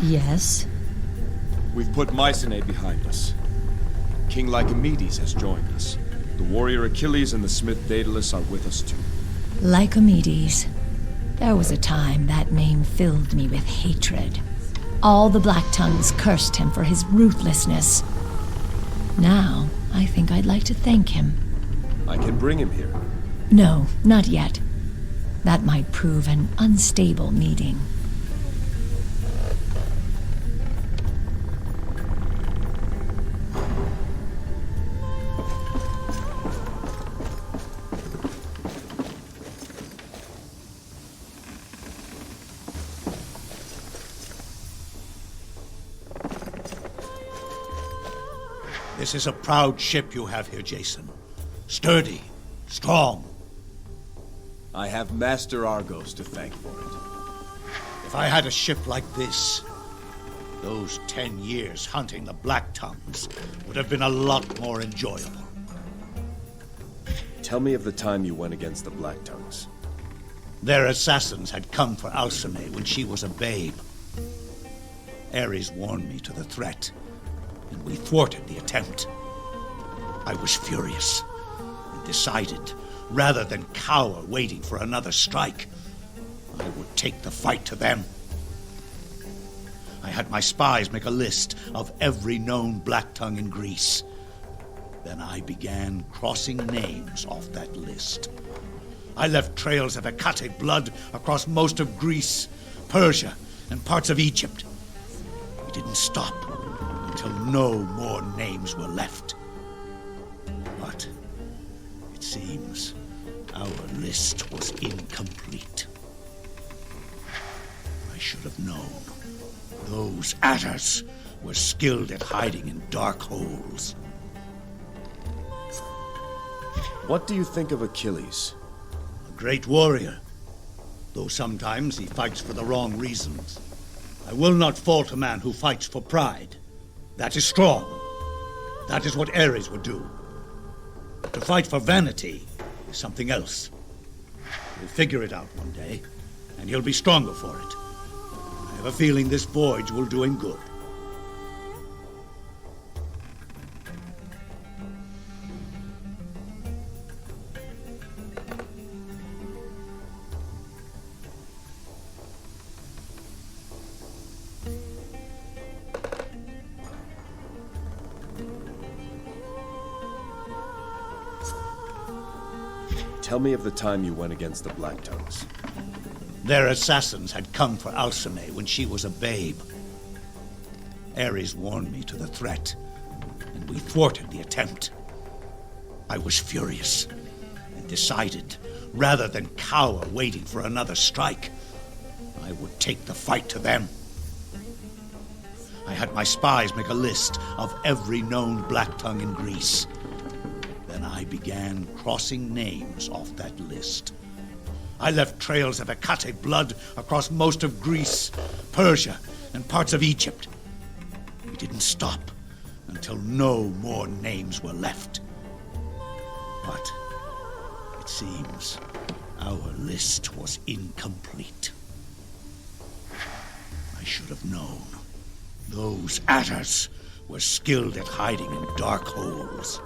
Yes? We've put Mycenae behind us. King Lycomedes has joined us. The warrior Achilles and the smith Daedalus are with us too. Lycomedes. There was a time that name filled me with hatred. All the Black Tongues cursed him for his ruthlessness. Now, I think I'd like to thank him. I can bring him here. No, not yet. That might prove an unstable meeting. This is a proud ship you have here, Jason. Sturdy, strong. I have Master Argos to thank for it. If I had a ship like this, those 10 years hunting the Black Tongues would have been a lot more enjoyable. Tell me of the time you went against the Black Tongues. Their assassins had come for Alcime when she was a babe. Ares warned me to the threat, and we thwarted the attempt. I was furious and decided, rather than cower waiting for another strike, I would take the fight to them. I had my spies make a list of every known Black Tongue in Greece. Then I began crossing names off that list. I left trails of Hecate blood across most of Greece, Persia, and parts of Egypt. We didn't stop until no more names were left. But it seems our list was incomplete. I should have known. Those adders were skilled at hiding in dark holes. What do you think of Achilles? A great warrior, though sometimes he fights for the wrong reasons. I will not fault a man who fights for pride. That is strong. That is what Ares would do. To fight for vanity is something else. He'll figure it out one day, and he'll be stronger for it. I have a feeling this voyage will do him good. Tell me of the time you went against the Black Tongues. Their assassins had come for Alcime when she was a babe. Ares warned me to the threat, and we thwarted the attempt. I was furious and decided, rather than cower waiting for another strike, I would take the fight to them. I had my spies make a list of every known Black Tongue in Greece. Then I began crossing names off that list. I left trails of Hecate blood across most of Greece, Persia, and parts of Egypt. We didn't stop until no more names were left. But it seems our list was incomplete. I should have known. Those adders were skilled at hiding in dark holes.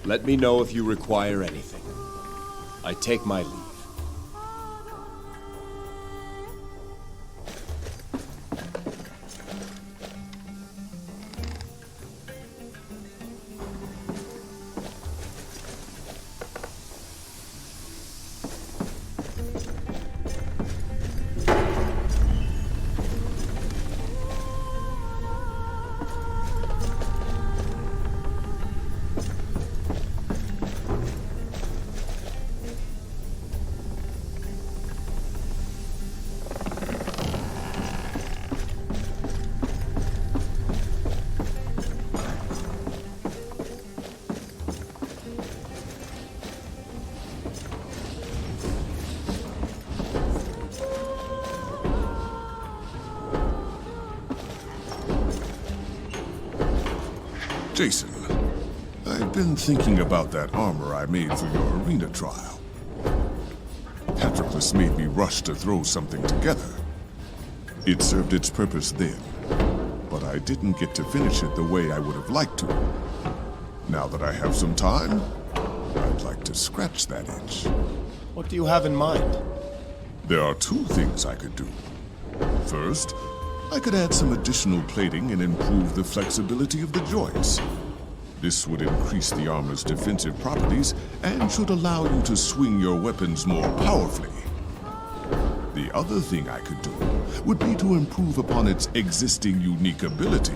Let me know if you require anything. I take my leave. Jason, I've been thinking about that armor I made for your arena trial. Patroclus made me rush to throw something together. It served its purpose then, but I didn't get to finish it the way I would have liked to. Now that I have some time, I'd like to scratch that itch. What do you have in mind? There are two things I could do. First, I could add some additional plating and improve the flexibility of the joints. This would increase the armor's defensive properties and should allow you to swing your weapons more powerfully. The other thing I could do would be to improve upon its existing unique ability.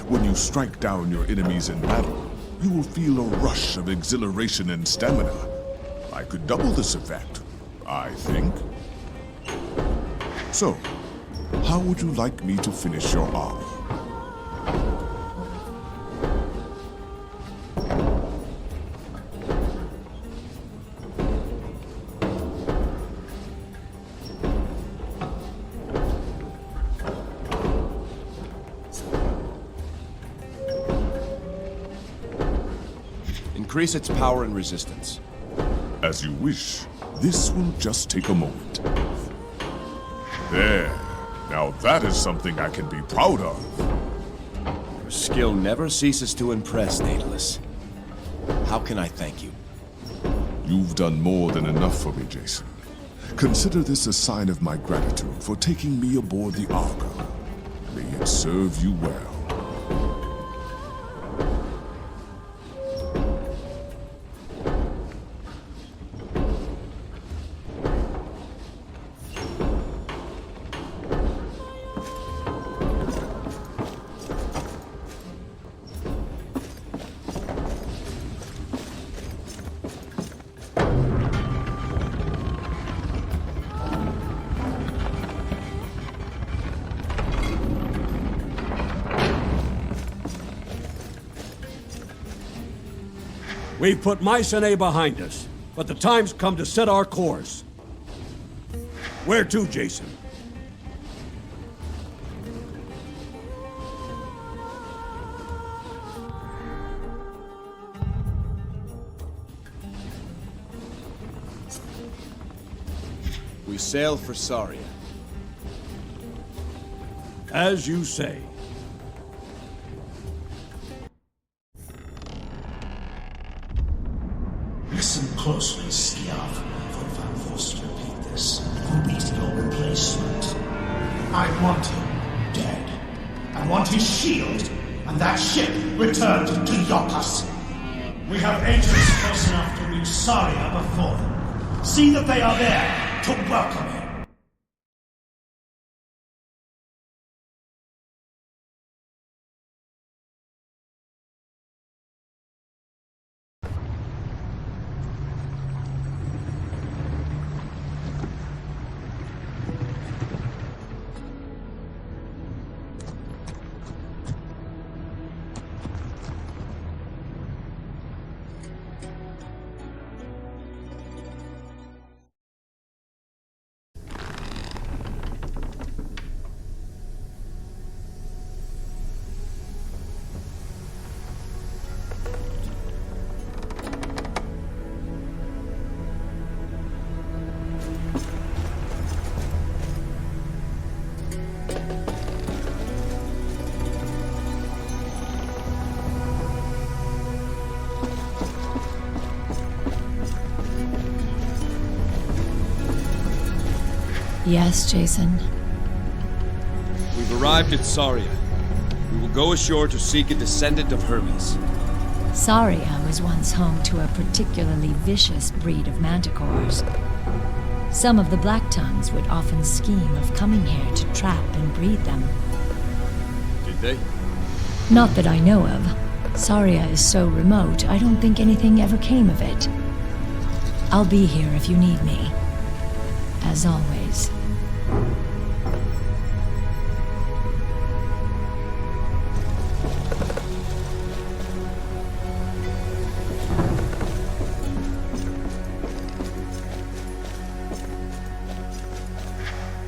When you strike down your enemies in battle, you will feel a rush of exhilaration and stamina. I could double this effect, I think. So, how would you like me to finish your armor? Increase its power and resistance. As you wish. This will just take a moment. There. Now that is something I can be proud of. Your skill never ceases to impress, Daedalus. How can I thank you? You've done more than enough for me, Jason. Consider this a sign of my gratitude for taking me aboard the Argo. May it serve you well. We've put Mycenae behind us, but the time's come to set our course. Where to, Jason? We sail for Saria. As you say. Listen closely, Skiav, for if I'm forced to repeat this, who needs your replacement? I want him dead. I want his shield, and that ship returned to Iolcus. We have agents close enough to reach Saria before them. See that they are there to welcome him. Yes, Jason. We've arrived at Saria. We will go ashore to seek a descendant of Hermes. Saria was once home to a particularly vicious breed of manticores. Some of the Black Tongues would often scheme of coming here to trap and breed them. Did they? Not that I know of. Saria is so remote, I don't think anything ever came of it. I'll be here if you need me. As always.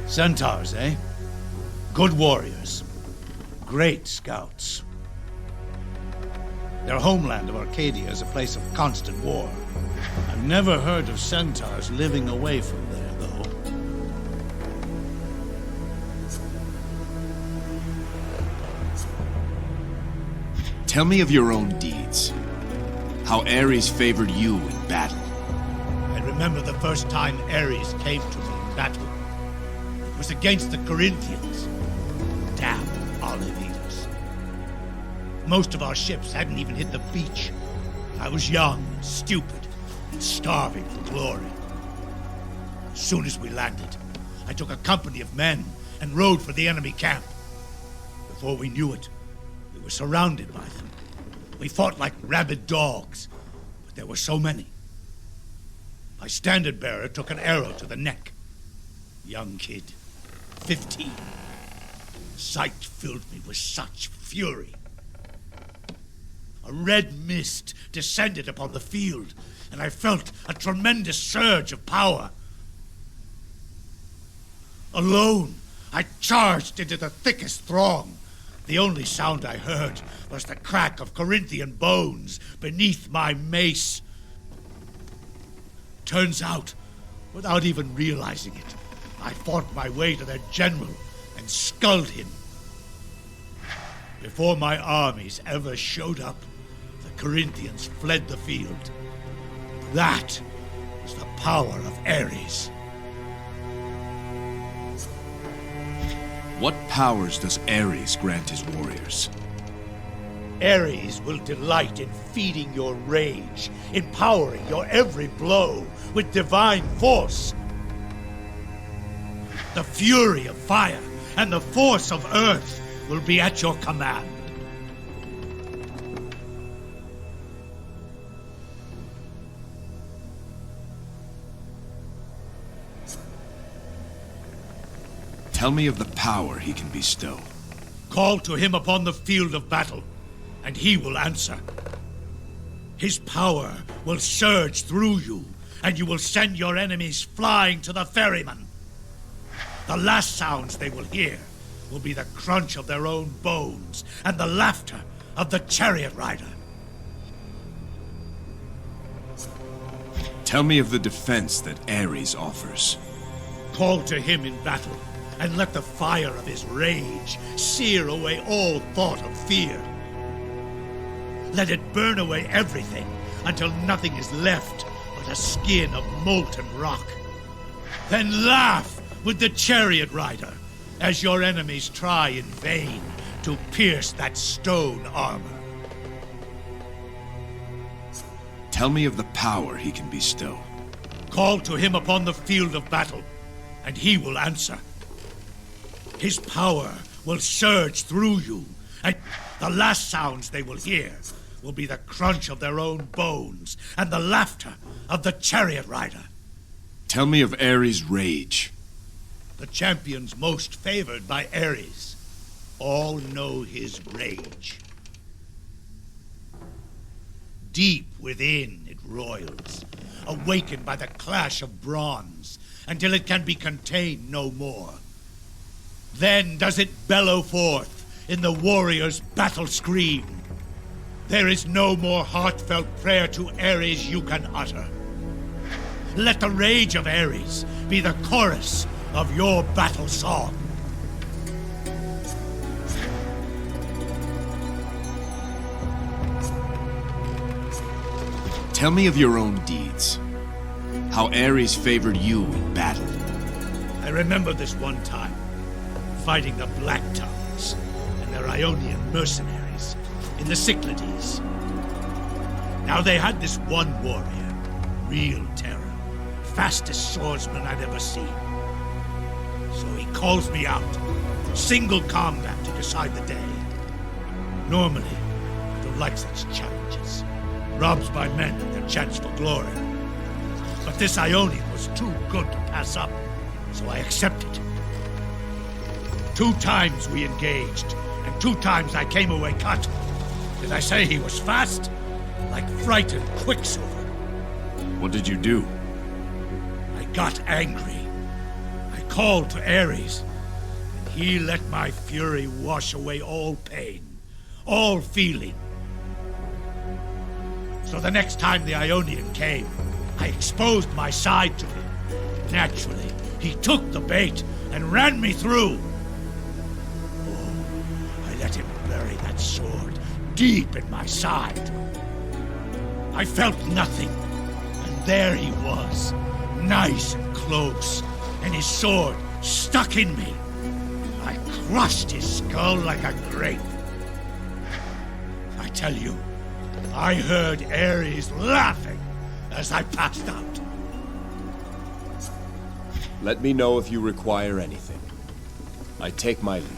Centaurs, eh? Good warriors. Great scouts. Their homeland of Arcadia is a place of constant war. I've never heard of centaurs living away from there, though. Tell me of your own deeds. How Ares favored you in battle. I remember the first time Ares came to me in battle. It was against the Corinthians. Damn olive eaters. Most of our ships hadn't even hit the beach. I was young, stupid, and starving for glory. As soon as we landed, I took a company of men and rode for the enemy camp. Before we knew it, we were surrounded by them. We fought like rabid dogs, but there were so many. My standard-bearer took an arrow to the neck. Young kid, 15. The sight filled me with such fury. A red mist descended upon the field, and I felt a tremendous surge of power. Alone, I charged into the thickest throng. The only sound I heard was the crack of Corinthian bones beneath my mace. Turns out, without even realizing it, I fought my way to their general and sculled him. Before my armies ever showed up, the Corinthians fled the field. That was the power of Ares. What powers does Ares grant his warriors? Ares will delight in feeding your rage, empowering your every blow with divine force. The fury of fire and the force of earth will be at your command. Tell me of the power he can bestow. Call to him upon the field of battle, and he will answer. His power will surge through you, and you will send your enemies flying to the ferryman. The last sounds they will hear will be the crunch of their own bones and the laughter of the chariot rider. Tell me of the defense that Ares offers. Call to him in battle, and let the fire of his rage sear away all thought of fear. Let it burn away everything until nothing is left but a skin of molten rock. Then laugh with the chariot rider as your enemies try in vain to pierce that stone armor. Tell me of the power he can bestow. Call to him upon the field of battle, and he will answer. His power will surge through you, and the last sounds they will hear will be the crunch of their own bones and the laughter of the chariot rider. Tell me of Ares' rage. The champions most favored by Ares all know his rage. Deep within it roils, awakened by the clash of bronze, until it can be contained no more. Then does it bellow forth in the warrior's battle scream. There is no more heartfelt prayer to Ares you can utter. Let the rage of Ares be the chorus of your battle song. Tell me of your own deeds. How Ares favored you in battle. I remember this one time, fighting the Black Tongues and their Ionian mercenaries in the Cyclades. Now they had this one warrior, real terror, fastest swordsman I'd ever seen. So he calls me out, single combat to decide the day. Normally, I don't like such challenges. Robs my men of their chance for glory. But this Ionian was too good to pass up, so I accepted. 2 times we engaged, and 2 times I came away cut. Did I say he was fast? Like frightened quicksilver. What did you do? I got angry. I called to Ares, and he let my fury wash away all pain, all feeling. So the next time the Ionian came, I exposed my side to him. Naturally, he took the bait and ran me through. Oh, I let him bury that sword deep in my side. I felt nothing, and there he was, nice and close, and his sword stuck in me. I crushed his skull like a grape. I tell you, I heard Ares laughing as I passed out. Let me know if you require anything. I take my leave.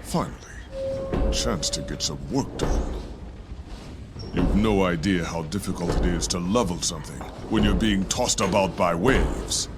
Finally, a chance to get some work done. You've no idea how difficult it is to level something when you're being tossed about by waves.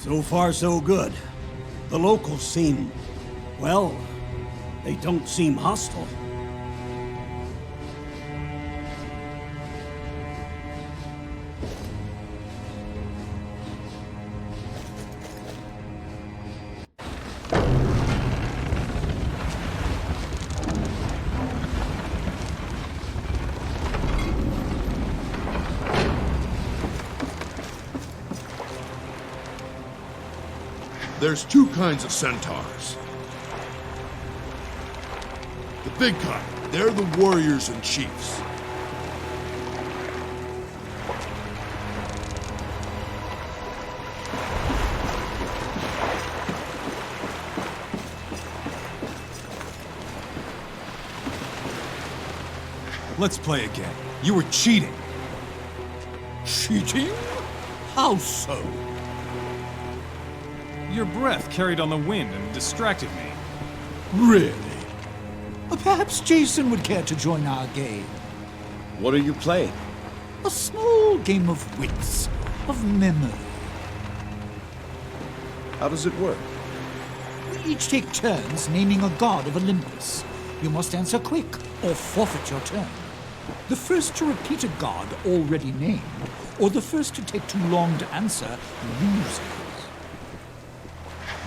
So far, so good. The locals seem... well, they don't seem hostile. There's two kinds of centaurs. The big kind, they're the warriors and chiefs. Let's play again. You were cheating. Cheating? How so? Your breath carried on the wind and distracted me. Really? Perhaps Jason would care to join our game. What are you playing? A small game of wits, of memory. How does it work? We each take turns naming a god of Olympus. You must answer quick, or forfeit your turn. The first to repeat a god already named, or the first to take too long to answer, loses.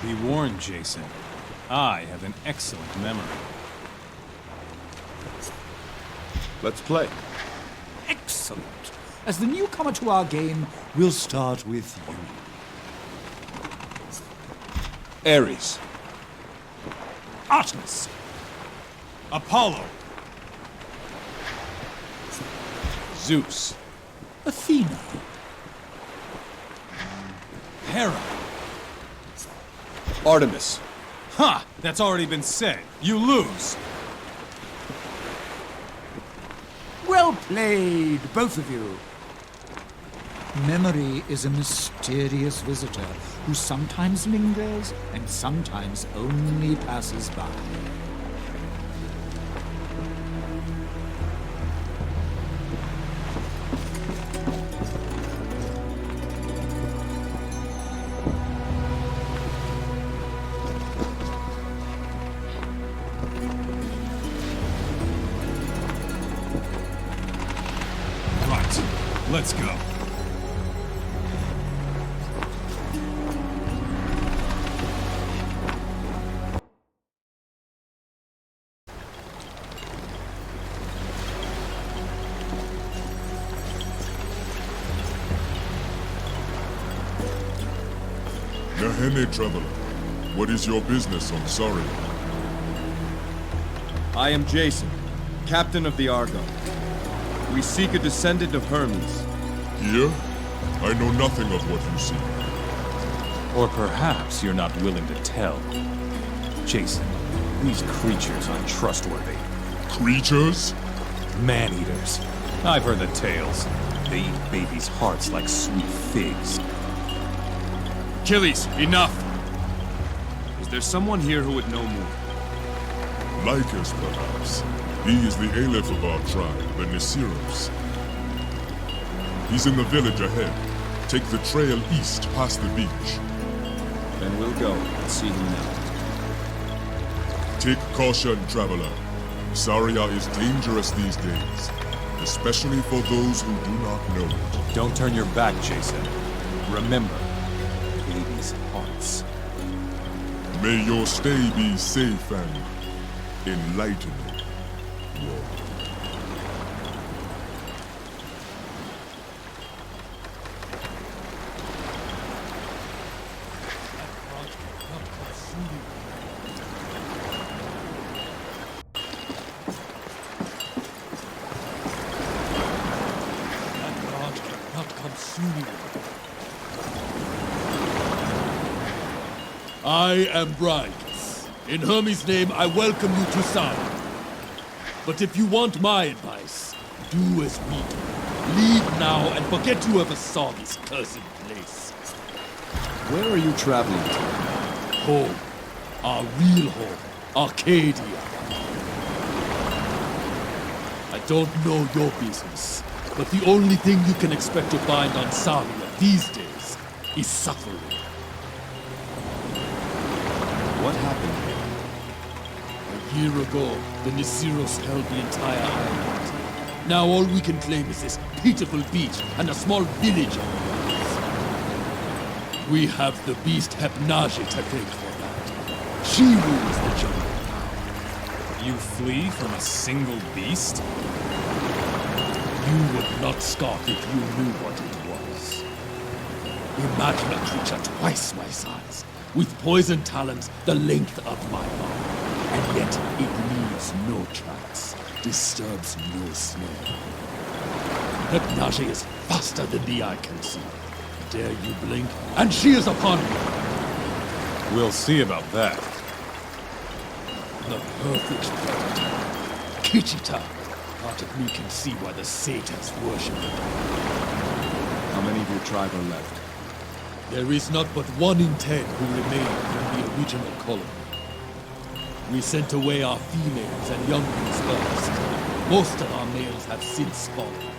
Be warned, Jason. I have an excellent memory. Let's play. Excellent. As the newcomer to our game, we'll start with you. Ares. Artemis. Apollo! Zeus. Athena. Hera! Artemis. Ha! That's already been said. You lose! Well played, both of you. Memory is a mysterious visitor who sometimes lingers and sometimes only passes by. Let's go. Nahene, traveler. What is your business on Sorry? I am Jason, captain of the Argonauts. We seek a descendant of Hermes. Here? I know nothing of what you seek. Or perhaps you're not willing to tell. Jason, these creatures aren't trustworthy. Creatures? Man-eaters. I've heard the tales. They eat babies' hearts like sweet figs. Achilles, enough! Is there someone here who would know more? Lycus, perhaps. He is the Aleph of our tribe, the Nisiros. He's in the village ahead. Take the trail east past the beach. Then we'll go and see him now. Take caution, traveler. Saria is dangerous these days, especially for those who do not know it. Don't turn your back, Jason. Remember, babies' hearts. May your stay be safe and enlightening. I am Bryce. In Hermes' name, I welcome you to Saria. But if you want my advice, do as we do. Leave now and forget you ever saw this cursed place. Where are you traveling to? Home. Our real home. Arcadia. I don't know your business, but the only thing you can expect to find on Saria these days is suffering. What happened here? A year ago, the Nisiros held the entire island. Now all we can claim is this pitiful beach and a small village on the islands. We have the beast Hepnaje to thank for that. She rules the jungle now. You flee from a single beast? You would not scoff if you knew what it was. Imagine a creature twice my size, with poison talons the length of my arm, and yet it leaves no tracks, disturbs no smell. Hepnaje is faster than the eye can see. Dare you blink, and she is upon you! We'll see about that. The perfect predator. Kichita. Part of me can see why the satyrs worship it. How many of your tribe are left? There is not but 1 in 10 who remain from the original colony. We sent away our females and younglings first. Most of our males have since fallen.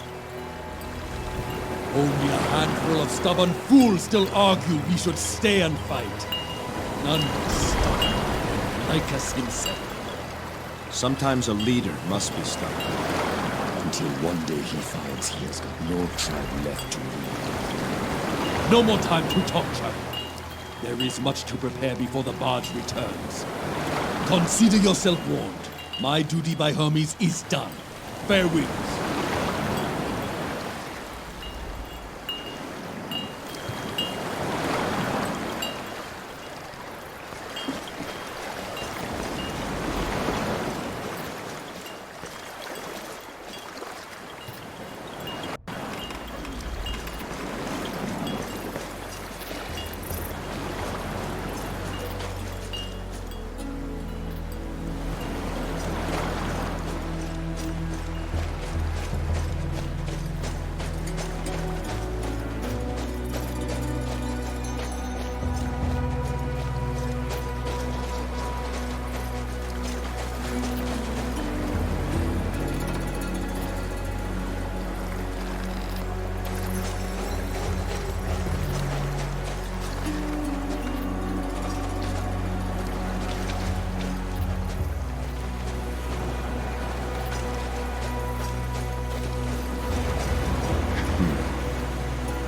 Only a handful of stubborn fools still argue we should stay and fight. None will stop, like us himself. Sometimes a leader must be stubborn. Until one day he finds he has got no tribe left to lead. No more time to talk, traveler. There is much to prepare before the barge returns. Consider yourself warned. My duty by Hermes is done. Fair winds.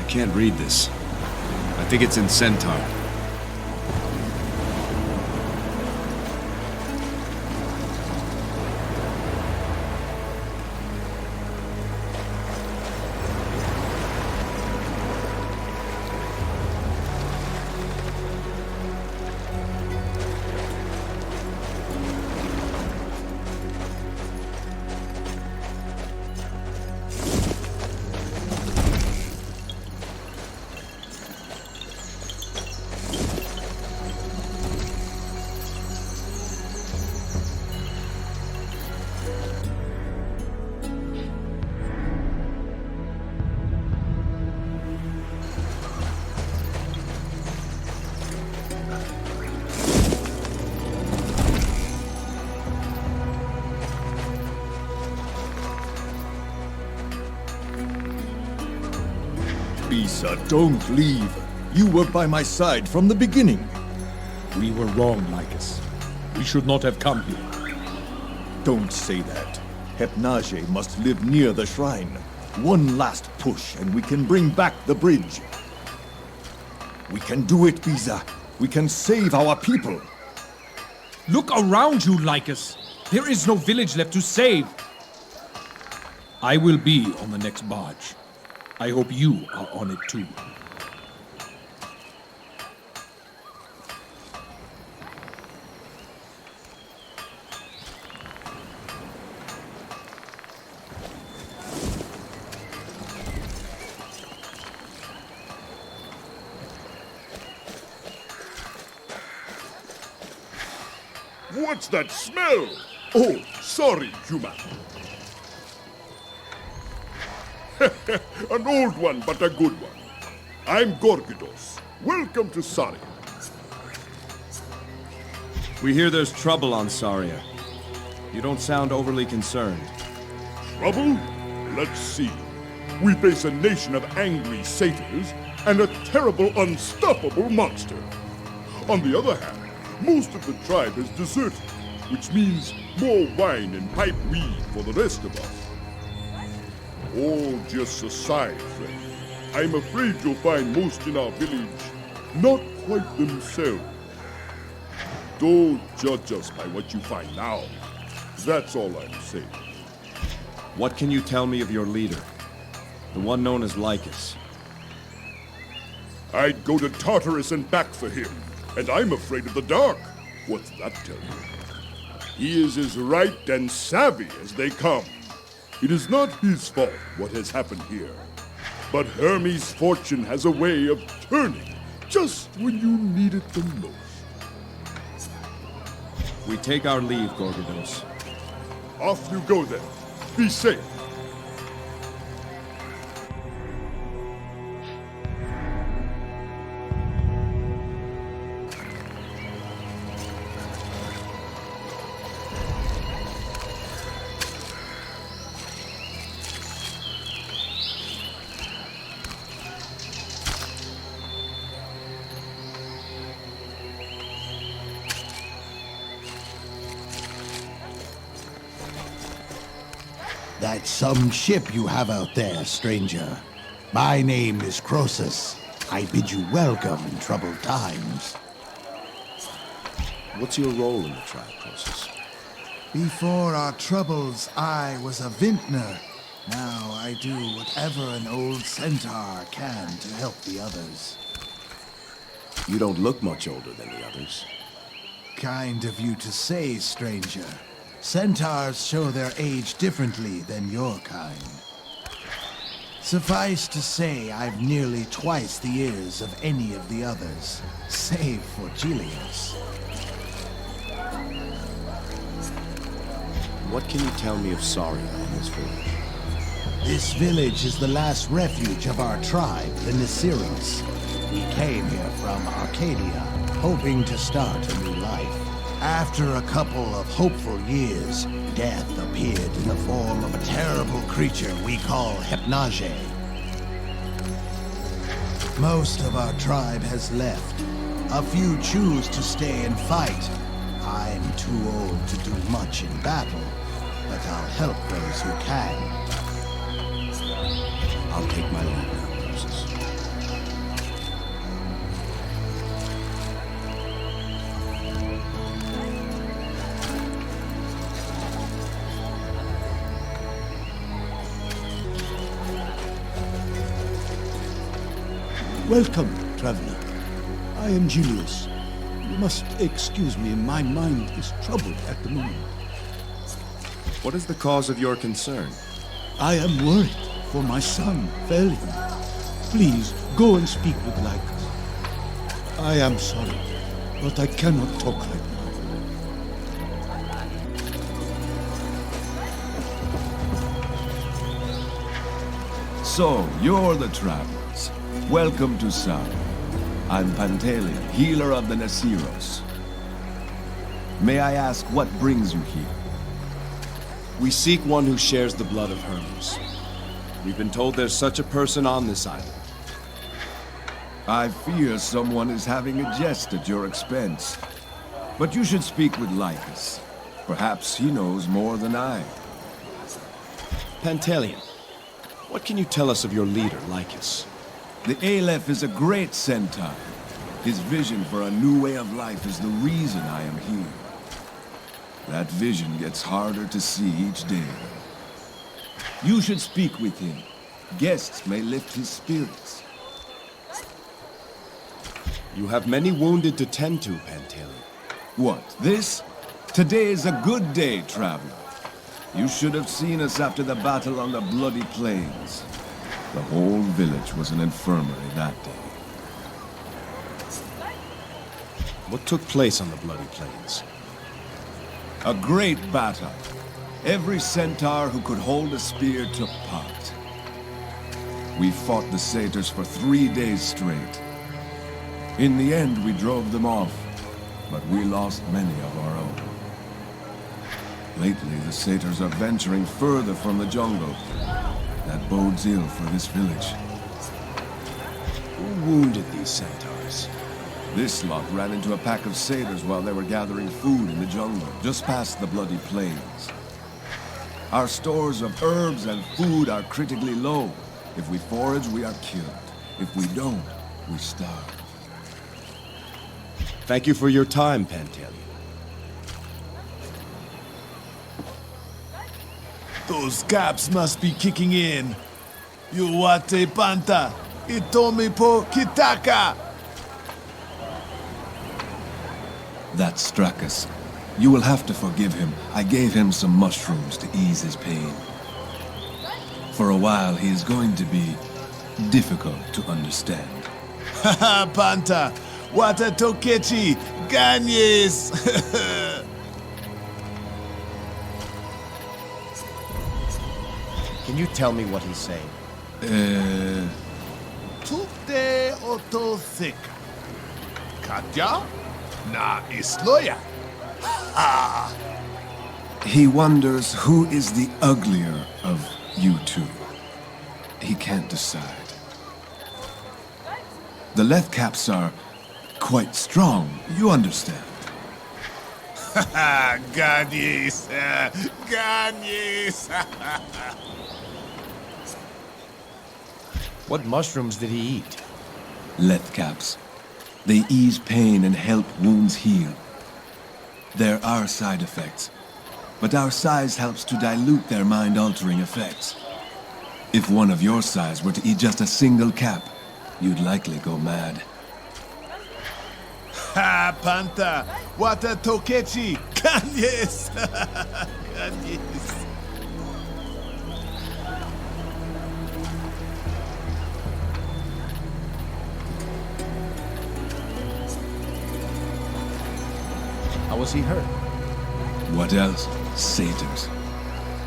I can't read this. I think it's in Centaur. Please, don't leave. You were by my side from the beginning. We were wrong, Lycus. We should not have come here. Don't say that. Hypnage must live near the shrine. One last push and we can bring back the bridge. We can do it, Visa. We can save our people. Look around you, Lycus. There is no village left to save. I will be on the next barge. I hope you are on it too. What's that smell? Oh, sorry, human. An old one, but a good one. I'm Gorgidos. Welcome to Saria. We hear there's trouble on Saria. You don't sound overly concerned. Trouble? Let's see. We face a nation of angry satyrs and a terrible, unstoppable monster. On the other hand, most of the tribe has deserted, which means more wine and pipe weed for the rest of us. All just aside, friend. I'm afraid you'll find most in our village not quite themselves. Don't judge us by what you find now. That's all I'm saying. What can you tell me of your leader? The one known as Lycus. I'd go to Tartarus and back for him. And I'm afraid of the dark. What's that tell you? He is as right and savvy as they come. It is not his fault what has happened here. But Hermes' fortune has a way of turning just when you need it the most. We take our leave, Gorgidos. Off you go then. Be safe. That's some ship you have out there, stranger. My name is Croesus. I bid you welcome in troubled times. What's your role in the tribe, Croesus? Before our troubles, I was a vintner. Now I do whatever an old centaur can to help the others. You don't look much older than the others. Kind of you to say, stranger. Centaurs show their age differently than your kind. Suffice to say, I've nearly twice the years of any of the others, save for Gilius. What can you tell me of Saria in this village? This village is the last refuge of our tribe, the Nisiris. We came here from Arcadia, hoping to start a new life. After a couple of hopeful years, death appeared in the form of a terrible creature we call Hypnage. Most of our tribe has left. A few choose to stay and fight. I'm too old to do much in battle, but I'll help those who can. I'll take my leave now, Croesus. Welcome, traveler. I am Julius. You must excuse me, my mind is troubled at the moment. What is the cause of your concern? I am worried for my son, Felin. Please, go and speak with Lycus. I am sorry, but I cannot talk right now. So, you're the travelers. Welcome to Saria. I'm Pantaleon, healer of the Nasiros. May I ask what brings you here? We seek one who shares the blood of Hermes. We've been told there's such a person on this island. I fear someone is having a jest at your expense. But you should speak with Lycus. Perhaps he knows more than I. Pantaleon, what can you tell us of your leader, Lycus? The Aleph is a great centaur. His vision for a new way of life is the reason I am here. That vision gets harder to see each day. You should speak with him. Guests may lift his spirits. You have many wounded to tend to, Pantaleon. What, this? Today is a good day, traveler. You should have seen us after the battle on the bloody plains. The whole village was an infirmary that day. What took place on the bloody plains? A great battle. Every centaur who could hold a spear took part. We fought the satyrs for 3 days straight. In the end, we drove them off, but we lost many of our own. Lately, the satyrs are venturing further from the jungle. That bodes ill for this village. Who wounded these centaurs? This lot ran into a pack of satyrs while they were gathering food in the jungle, just past the bloody plains. Our stores of herbs and food are critically low. If we forage, we are killed. If we don't, we starve. Thank you for your time, Pantaleon. Those gaps must be kicking in. Yuwate panta, itomi po kitaka. That's Stracus. You will have to forgive him. I gave him some mushrooms to ease his pain. For a while, he is going to be difficult to understand. Haha, panta, wata tokechi, ganyes. Can you tell me what he's saying? Tute otoseka. Katya? Na isloya. Ah. He wonders who is the uglier of you two. He can't decide. The Lethcaps are quite strong, you understand. Haha, ganyes. Ganyes. What mushrooms did he eat? Lethcaps. They ease pain and help wounds heal. There are side effects, but our size helps to dilute their mind-altering effects. If one of your size were to eat just a single cap, you'd likely go mad. Ha, panta, wata tokechi, ganyes. Ganyes. How was he hurt? What else? Satyrs.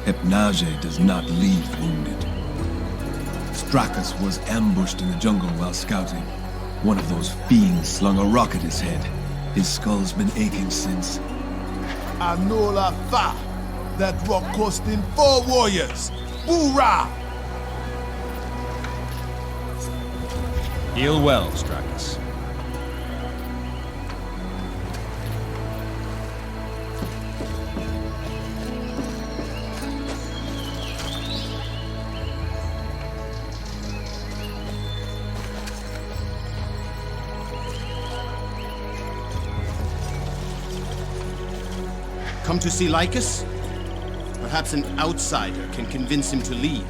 Hypnage does not leave wounded. Stracus was ambushed in the jungle while scouting. One of those fiends slung a rock at his head. His skull's been aching since. Anola fa! That rock cost him 4 warriors! Boorah! Heal well, Stracus. Come to see Lycus? Perhaps an outsider can convince him to leave.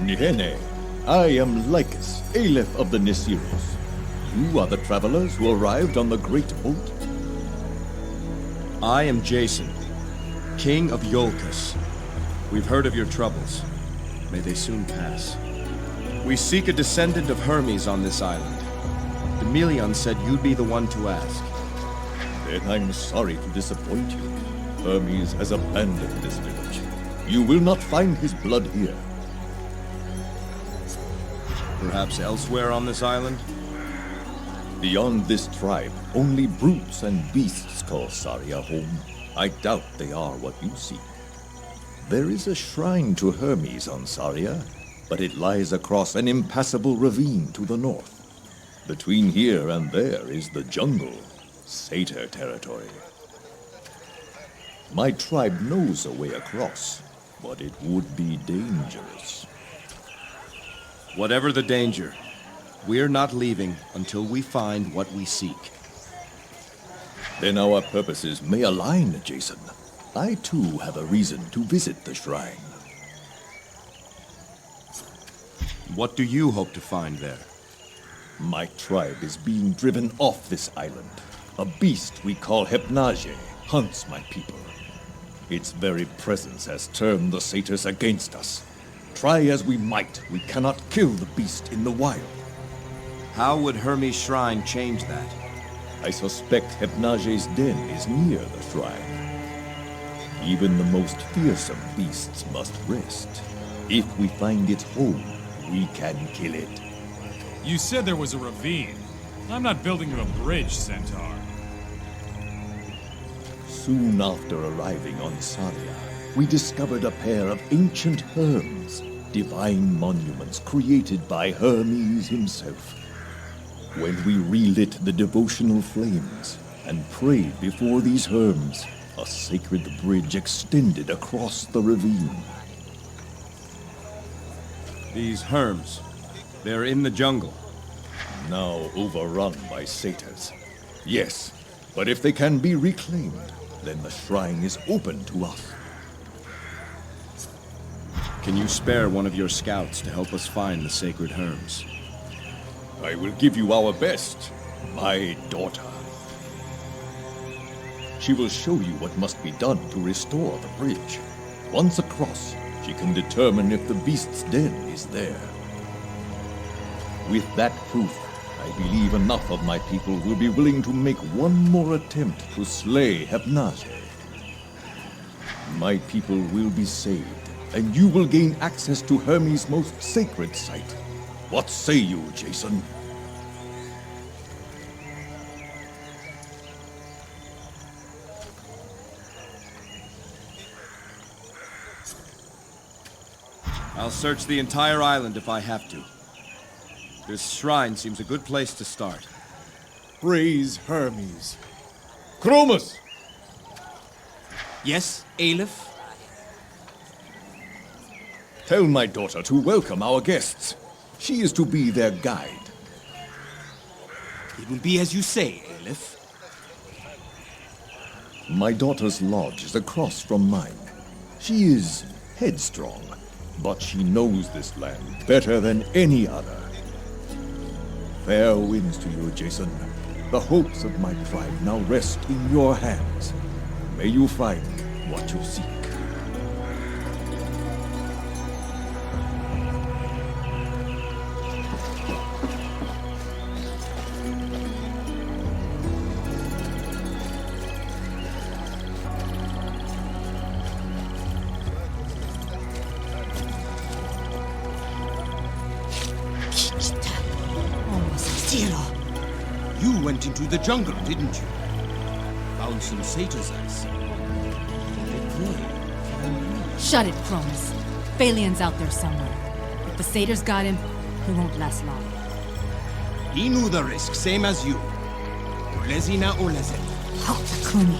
Nihene, I am Lycus, Aleph of the Nisiros. You are the travelers who arrived on the great boat? I am Jason, King of Iolcus. We've heard of your troubles. May they soon pass. We seek a descendant of Hermes on this island. Demelion said you'd be the one to ask. Then I'm sorry to disappoint you. Hermes has abandoned this village. You will not find his blood here. Perhaps elsewhere on this island? Beyond this tribe, only brutes and beasts call Saria home. I doubt they are what you see. There is a shrine to Hermes on Saria, but it lies across an impassable ravine to the north. Between here and there is the jungle, satyr territory. My tribe knows a way across, but it would be dangerous. Whatever the danger, we're not leaving until we find what we seek. Then our purposes may align, Jason. I too have a reason to visit the shrine. What do you hope to find there? My tribe is being driven off this island. A beast we call Hypnage hunts my people. Its very presence has turned the satyrs against us. Try as we might, we cannot kill the beast in the wild. How would Hermes' shrine change that? I suspect Hypnage's den is near the shrine. Even the most fearsome beasts must rest. If we find its home, we can kill it. You said there was a ravine. I'm not building you a bridge, Centaur. Soon after arriving on Saria, we discovered a pair of ancient herms, divine monuments created by Hermes himself. When we relit the devotional flames and prayed before these herms, a sacred bridge extended across the ravine. These herms, they're in the jungle. Now overrun by satyrs. Yes, but if they can be reclaimed, then the shrine is open to us. Can you spare one of your scouts to help us find the sacred herms? I will give you our best, my daughter. She will show you what must be done to restore the bridge. Once across, she can determine if the beast's den is there. With that proof, I believe enough of my people will be willing to make one more attempt to slay Hypnage. My people will be saved, and you will gain access to Hermes' most sacred site. What say you, Jason? I'll search the entire island if I have to. This shrine seems a good place to start. Praise Hermes. Chromus! Yes, Aleph? Tell my daughter to welcome our guests. She is to be their guide. It will be as you say, Aleph. My daughter's lodge is across from mine. She is headstrong, but she knows this land better than any other. Fair winds to you, Jason. The hopes of my tribe now rest in your hands. May you find what you seek. You went into the jungle, didn't you? Found some satyrs, I see. Shut it, Chromus. Phalian's out there somewhere. If the satyrs got him, he won't last long. He knew the risk, same as you. Olezina Olezen. Takumi.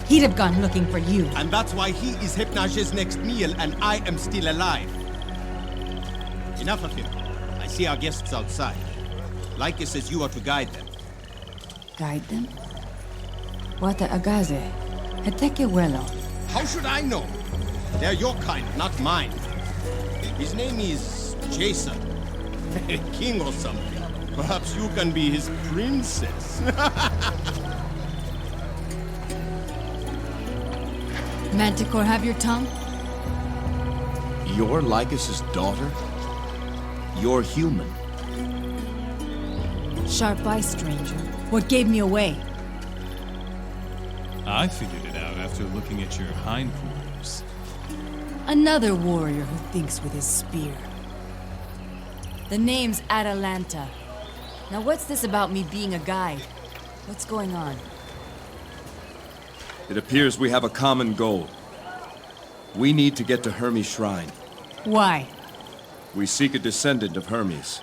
He'd have gone looking for you. And that's why he is Hypnage's next meal and I am still alive. Enough of him. I see our guests outside. Lycus says you are to guide them. Guide them? Wata agaze. Heteke welo. How should I know? They're your kind, not mine. His name is Jason. A king or something. Perhaps you can be his princess. Manticore have your tongue? You're Lycus's daughter? You're human. Sharp eye, stranger. What gave me away? I figured it out after looking at your hindquarters. Another warrior who thinks with his spear. The name's Atalanta. Now what's this about me being a guide? What's going on? It appears we have a common goal. We need to get to Hermes' shrine. Why? We seek a descendant of Hermes.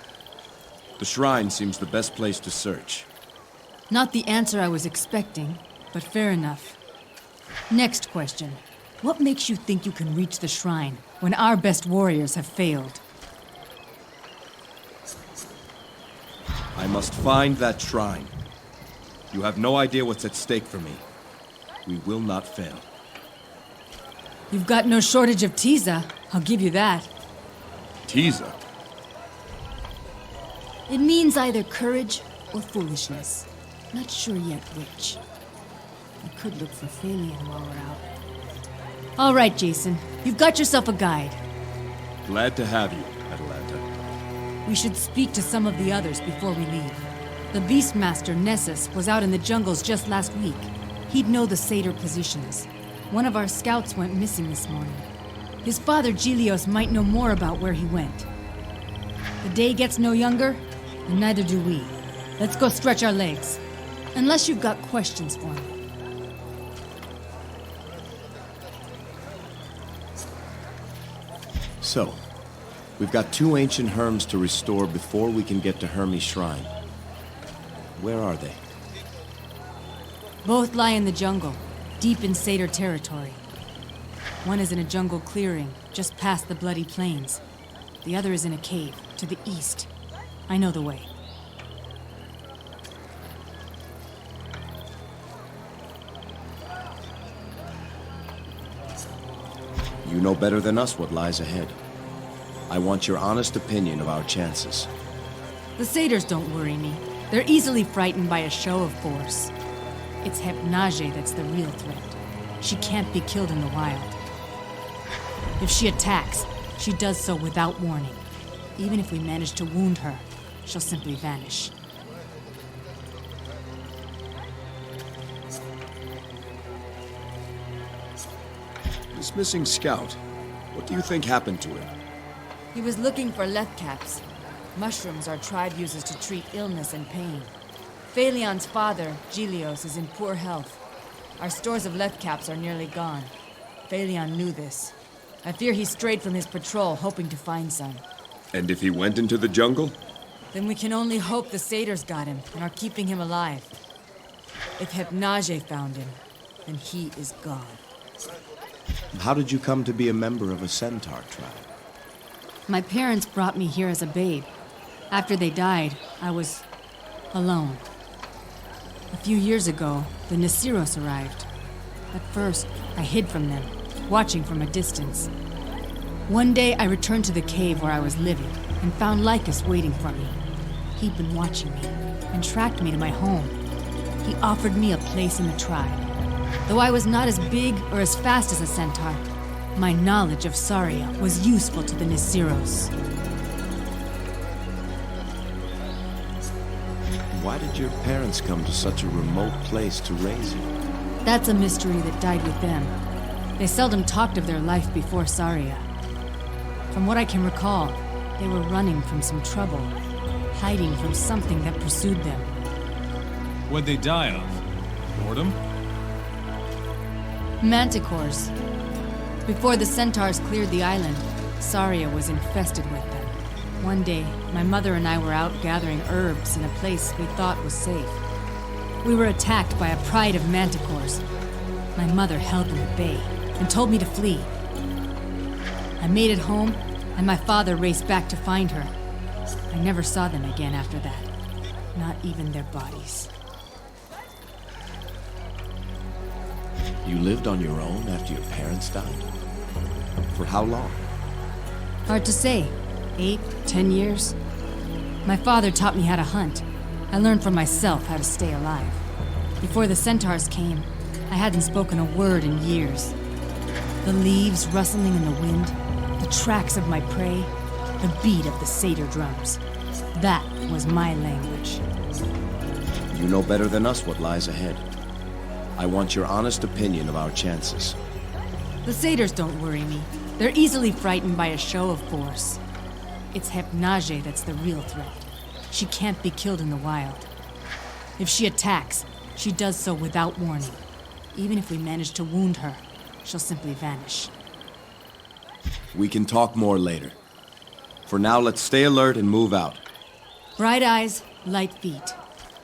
The shrine seems the best place to search. Not the answer I was expecting, but fair enough. Next question. What makes you think you can reach the shrine when our best warriors have failed? I must find that shrine. You have no idea what's at stake for me. We will not fail. You've got no shortage of teaser, I'll give you that. Teaser? It means either courage or foolishness. Not sure yet which. I could look for Phalion while we're out. All right, Jason. You've got yourself a guide. Glad to have you, Atalanta. We should speak to some of the others before we leave. The Beastmaster, Nessus, was out in the jungles just last week. He'd know the satyr positions. One of our scouts went missing this morning. His father, Gilios, might know more about where he went. The day gets no younger, and neither do we. Let's go stretch our legs. Unless you've got questions for me. So, we've got 2 ancient Herms to restore before we can get to Hermes' shrine. Where are they? Both lie in the jungle, deep in satyr territory. One is in a jungle clearing, just past the bloody plains. The other is in a cave, to the east. I know the way. You know better than us what lies ahead. I want your honest opinion of our chances. The satyrs don't worry me. They're easily frightened by a show of force. It's Hypnage that's the real threat. She can't be killed in the wild. If she attacks, she does so without warning. Even if we manage to wound her, she'll simply vanish. This missing scout, what do you think happened to him? He was looking for leth caps. Mushrooms our tribe uses to treat illness and pain. Phalion's father, Gilios, is in poor health. Our stores of leth caps are nearly gone. Phalion knew this. I fear he strayed from his patrol, hoping to find some. And if he went into the jungle? Then we can only hope the satyrs got him and are keeping him alive. If Hypnage found him, then he is gone. How did you come to be a member of a centaur tribe? My parents brought me here as a babe. After they died, I was alone. A few years ago, the Nasiros arrived. At first, I hid from them, watching from a distance. One day, I returned to the cave where I was living and found Lycus waiting for me. He'd been watching me and tracked me to my home. He offered me a place in the tribe. Though I was not as big or as fast as a centaur, my knowledge of Saria was useful to the Nasiros. Why did your parents come to such a remote place to raise you? That's a mystery that died with them. They seldom talked of their life before Saria. From what I can recall, they were running from some trouble, hiding from something that pursued them. What'd they die of? Boredom? Manticores. Before the centaurs cleared the island, Saria was infested with them. One day, my mother and I were out gathering herbs in a place we thought was safe. We were attacked by a pride of manticores. My mother held them at bay and told me to flee. I made it home, and my father raced back to find her. I never saw them again after that. Not even their bodies. You lived on your own after your parents died? For how long? Hard to say. 8, 10 years? My father taught me how to hunt. I learned for myself how to stay alive. Before the centaurs came, I hadn't spoken a word in years. The leaves rustling in the wind, the tracks of my prey, the beat of the satyr drums. That was my language. You know better than us what lies ahead. I want your honest opinion of our chances. The satyrs don't worry me. They're easily frightened by a show of force. It's Hypnage that's the real threat. She can't be killed in the wild. If she attacks, she does so without warning. Even if we manage to wound her, she'll simply vanish. We can talk more later. For now, let's stay alert and move out. Bright eyes, light feet.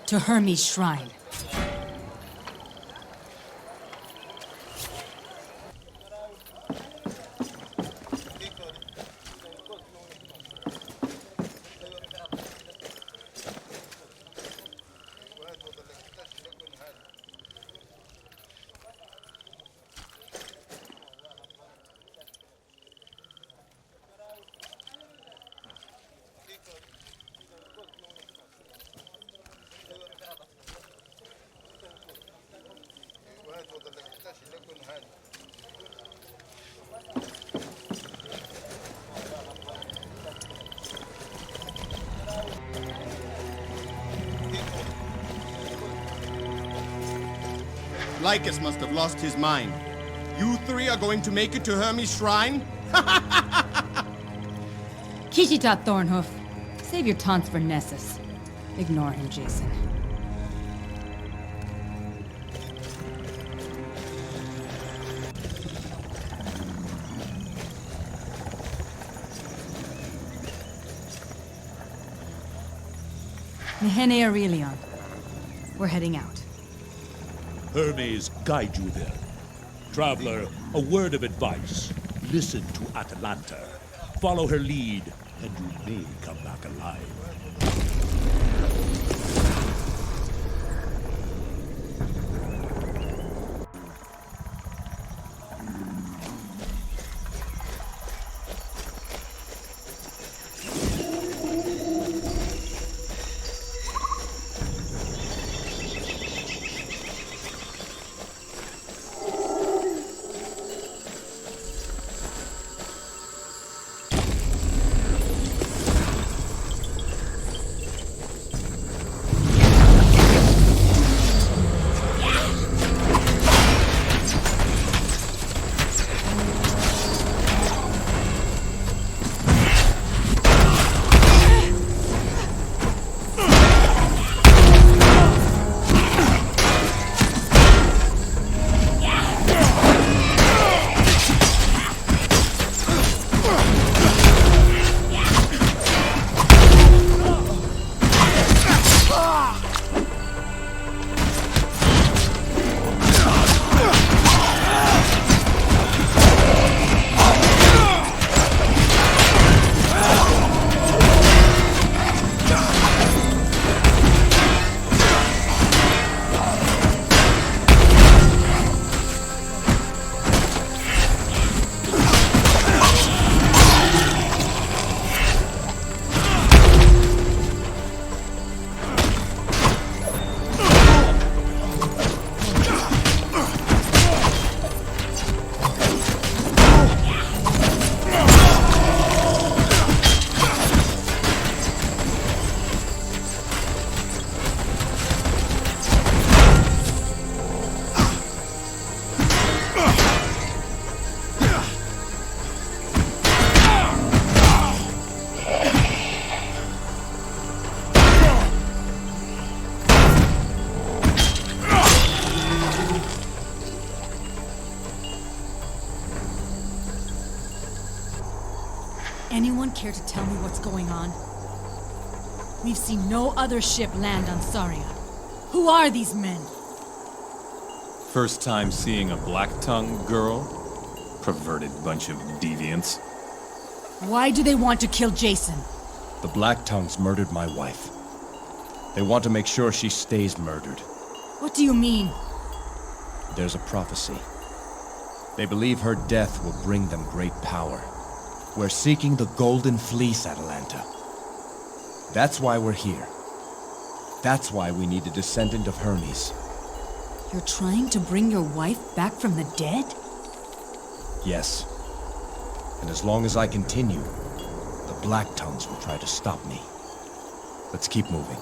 To Hermes' shrine. Lycus must have lost his mind. You three are going to make it to Hermes' shrine? Kishita Thornhoof. Save your taunts for Nessus. Ignore him, Jason. Nehene Aurelion. We're heading out. Hermes guide you there. Traveler, a word of advice. Listen to Atalanta. Follow her lead, and you may come back alive. Anyone care to tell me what's going on? We've seen no other ship land on Saria. Who are these men? First time seeing a black-tongued girl? Perverted bunch of deviants. Why do they want to kill Jason? The Black Tongues murdered my wife. They want to make sure she stays murdered. What do you mean? There's a prophecy. They believe her death will bring them great power. We're seeking the Golden Fleece, Atalanta. That's why we're here. That's why we need a descendant of Hermes. You're trying to bring your wife back from the dead? Yes. And as long as I continue, the Black Tongues will try to stop me. Let's keep moving.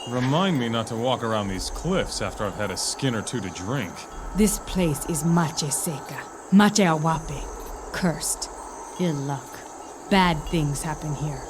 Remind me not to walk around these cliffs after I've had a skin or two to drink. This place is Mache Seca. Mache Awape. Cursed. Ill luck. Bad things happen here.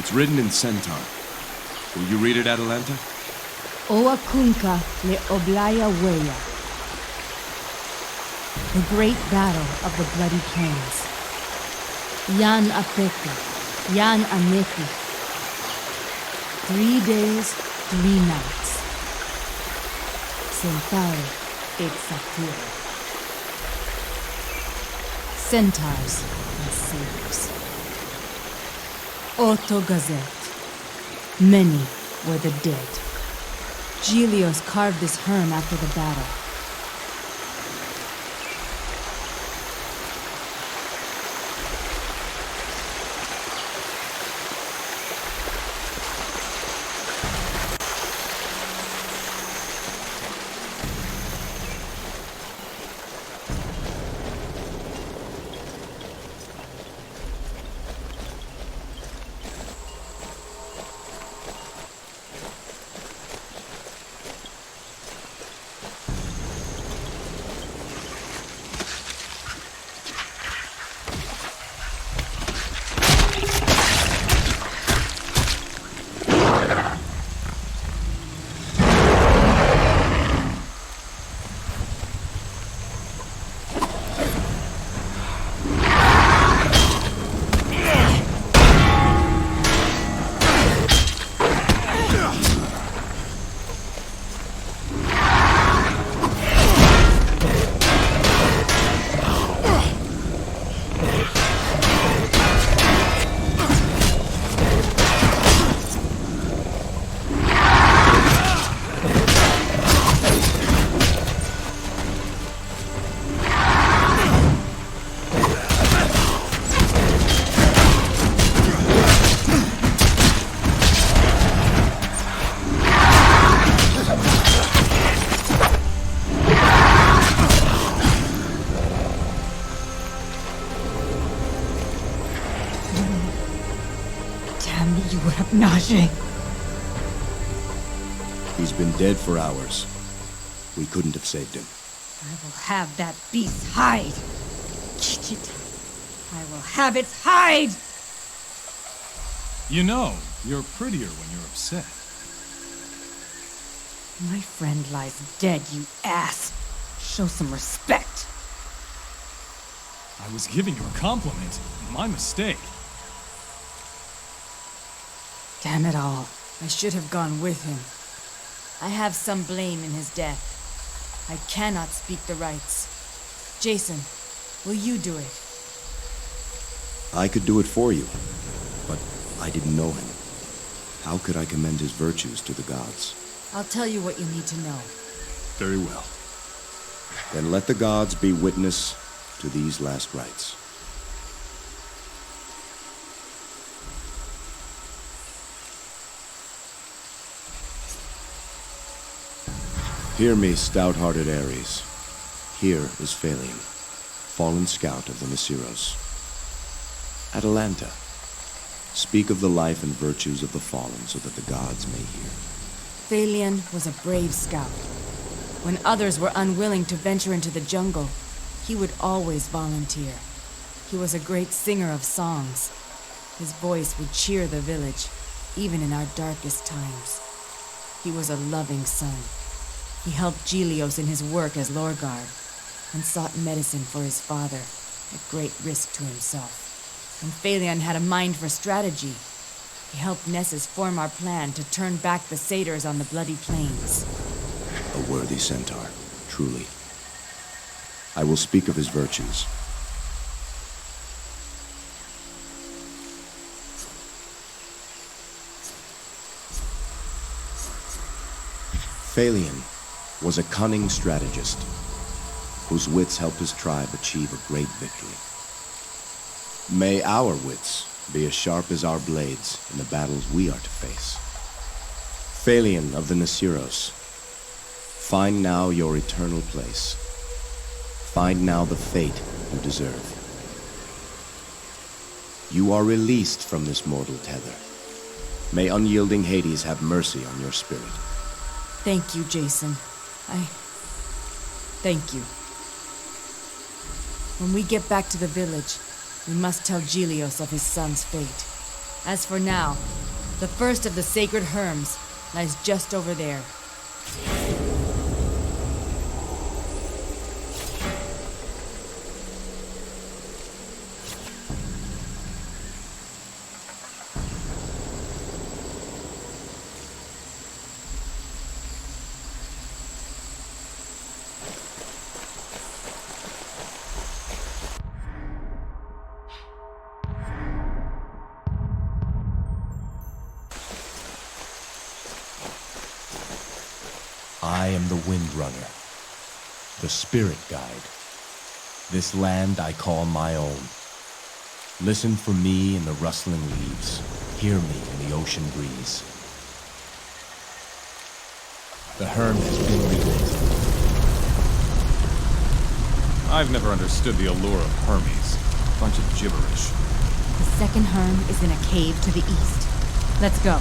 It's written in Centaur. Will you read it, Atalanta? Oa kunka le oblaya weya. The great battle of the bloody plains. Yan apeka, yan aneki. 3 days, 3 nights. Centauri et satyr. Centaurs and satyrs. Otto Gazette. Many were the dead. Gelios carved this herm after the battle. Nage. He's been dead for hours. We couldn't have saved him. I will have that beast's hide. Kitchita. I will have its hide! You know, you're prettier when you're upset. My friend lies dead, you ass. Show some respect. I was giving you a compliment. My mistake. Damn it all. I should have gone with him. I have some blame in his death. I cannot speak the rights. Jason, will you do it? I could do it for you, but I didn't know him. How could I commend his virtues to the gods? I'll tell you what you need to know. Very well. Then let the gods be witness to these last rites. Hear me, stout-hearted Ares. Here is Phalion, fallen scout of the Nisiros. Atalanta, speak of the life and virtues of the fallen so that the gods may hear. Phalion was a brave scout. When others were unwilling to venture into the jungle, he would always volunteer. He was a great singer of songs. His voice would cheer the village, even in our darkest times. He was a loving son. He helped Gelios in his work as Lorguard, and sought medicine for his father, at great risk to himself. And Phalion had a mind for strategy. He helped Nessus form our plan to turn back the satyrs on the bloody plains. A worthy centaur, truly. I will speak of his virtues. Phalion was a cunning strategist, whose wits helped his tribe achieve a great victory. May our wits be as sharp as our blades in the battles we are to face. Phalion of the Nisiros, find now your eternal place. Find now the fate you deserve. You are released from this mortal tether. May unyielding Hades have mercy on your spirit. Thank you, Jason. Thank you. When we get back to the village, we must tell Gelios of his son's fate. As for now, the first of the sacred Herms lies just over there. I am the Windrunner, the Spirit Guide. This land I call my own. Listen for me in the rustling leaves. Hear me in the ocean breeze. The Herm has been rebuilt. I've never understood the allure of Hermes. A bunch of gibberish. The second Herm is in a cave to the east. Let's go.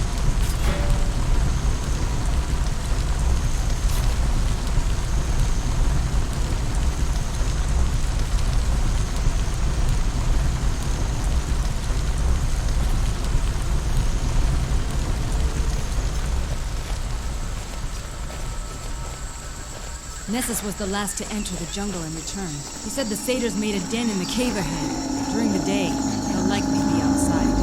Nessus was the last to enter the jungle and return. He said the satyrs made a den in the cave ahead. During the day, they'll likely be outside.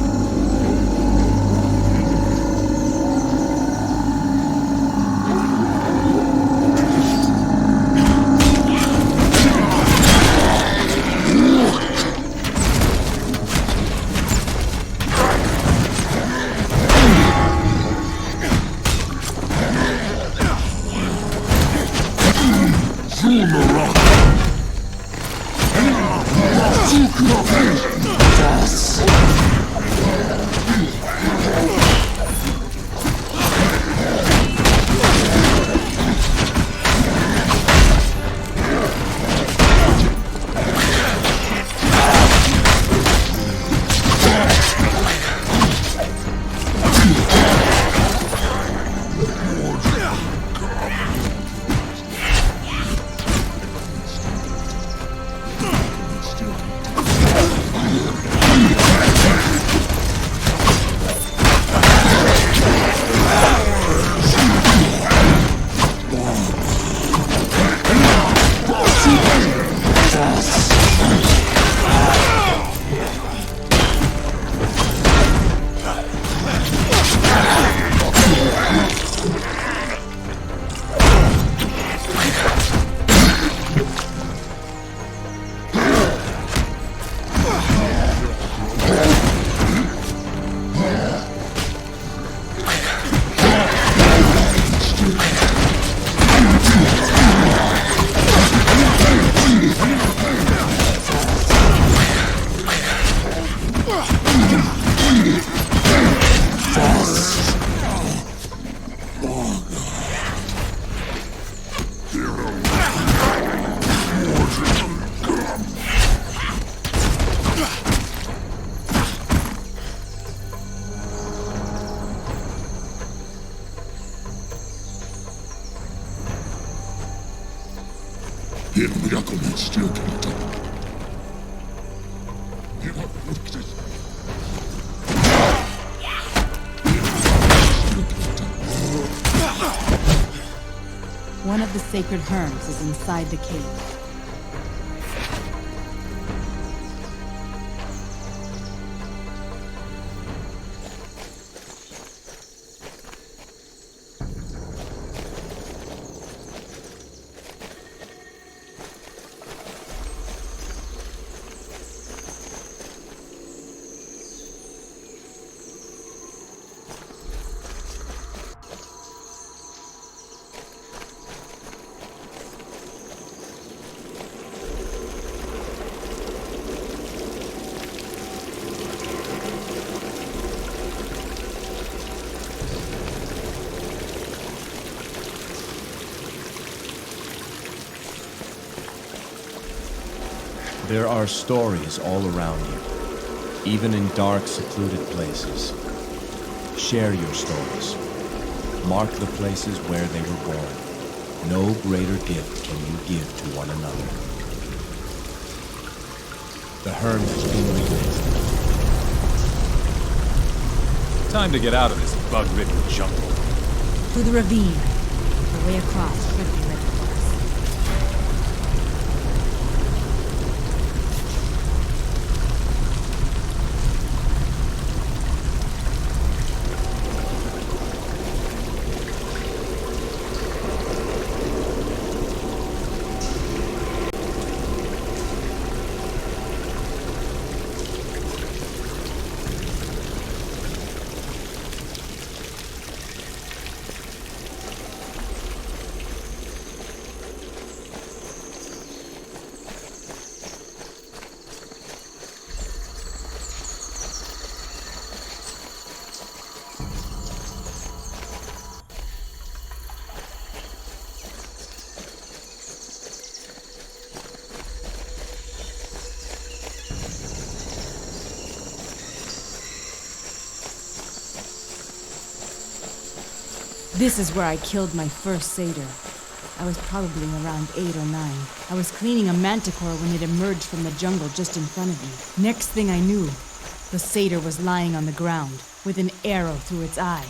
One of the sacred herms is inside the cave. There are stories all around you, even in dark, secluded places. Share your stories. Mark the places where they were born. No greater gift can you give to one another. The herm has been rebuilt. Time to get out of this bug-ridden jungle. To the ravine. The way across should be ready for us. This is where I killed my first satyr. I was probably around 8 or 9. I was cleaning a manticore when it emerged from the jungle just in front of me. Next thing I knew, the satyr was lying on the ground with an arrow through its eye.